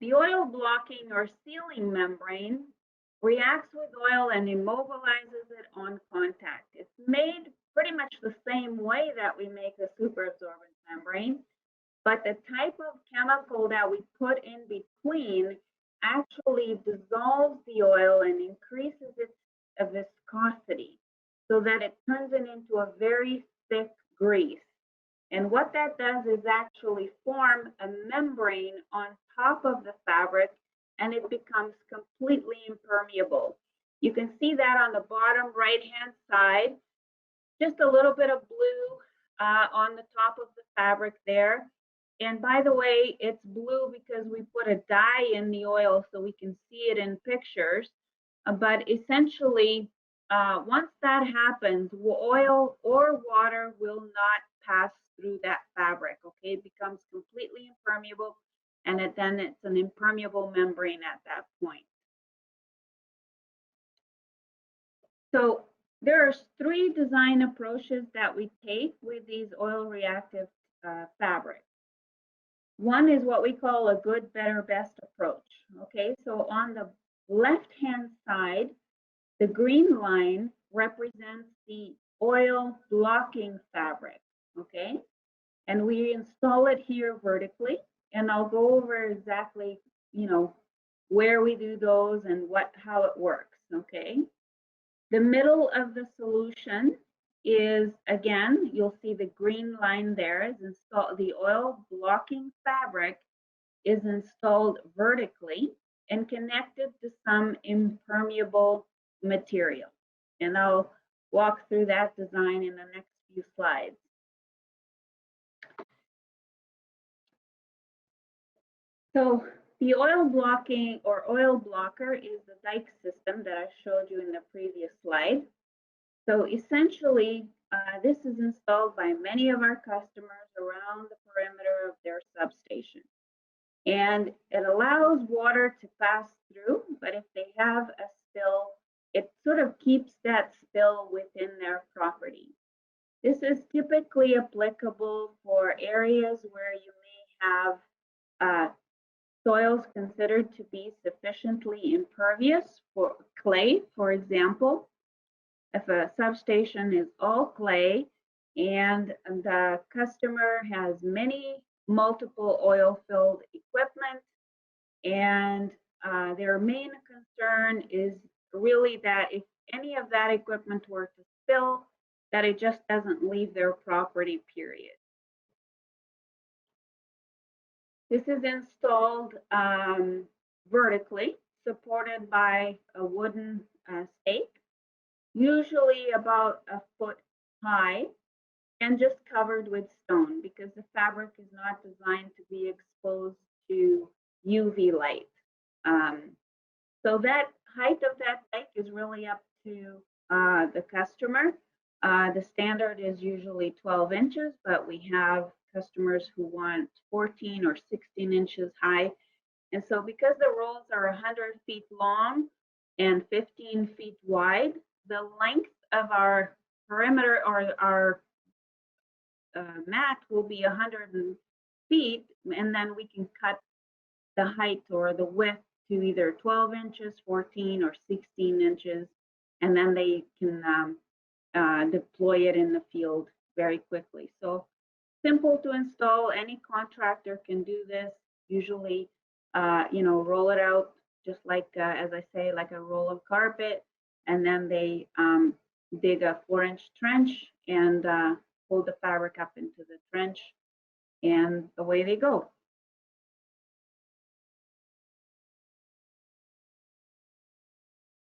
The oil blocking or sealing membrane reacts with oil and immobilizes it on contact. It's made pretty much the same way that we make the superabsorbent membrane, but the type of chemical that we put in between actually dissolves the oil and increases its viscosity so that it turns it into a very thick grease. And what that does is actually form a membrane on top of the fabric, and it becomes completely impermeable. You can see that on the bottom right-hand side, just a little bit of blue on the top of the fabric there. And by the way, it's blue because we put a dye in the oil so we can see it in pictures. But essentially, once that happens, oil or water will not pass through that fabric, okay? It becomes completely impermeable, and then it's an impermeable membrane at that point. So there are 3 design approaches that we take with these oil reactive fabrics. One is what we call a good, better, best approach, okay? So on the left-hand side, the green line represents the oil blocking fabric, okay? And we install it here vertically, and I'll go over exactly, where we do those and how it works, okay? The middle of the solution is, again, you'll see the green line there is installed. The oil blocking fabric is installed vertically and connected to some impermeable material. And I'll walk through that design in the next few slides. So the oil blocking or oil blocker is the Dike system that I showed you in the previous slide. So essentially, this is installed by many of our customers around the perimeter of their substation. And it allows water to pass through, but if they have a spill, it sort of keeps that spill within their property. This is typically applicable for areas where you may have soils considered to be sufficiently impervious for clay, for example. If a substation is all clay and the customer has multiple oil-filled equipment, and their main concern is really that if any of that equipment were to spill, that it just doesn't leave their property, period. This is installed vertically, supported by a wooden stake, usually about a foot high, and just covered with stone because the fabric is not designed to be exposed to UV light. So that height of that dike is really up to the customer. The standard is usually 12 inches, but we have customers who want 14 or 16 inches high. And so because the rolls are 100 feet long and 15 feet wide, the length of our perimeter or our mat will be 100 feet, and then we can cut the height or the width to either 12 inches, 14, or 16 inches, and then they can deploy it in the field very quickly. So simple to install. Any contractor can do this. Usually, roll it out just like, as I say, like a roll of carpet, and then they dig a 4-inch trench and pull the fabric up into the trench, and away they go.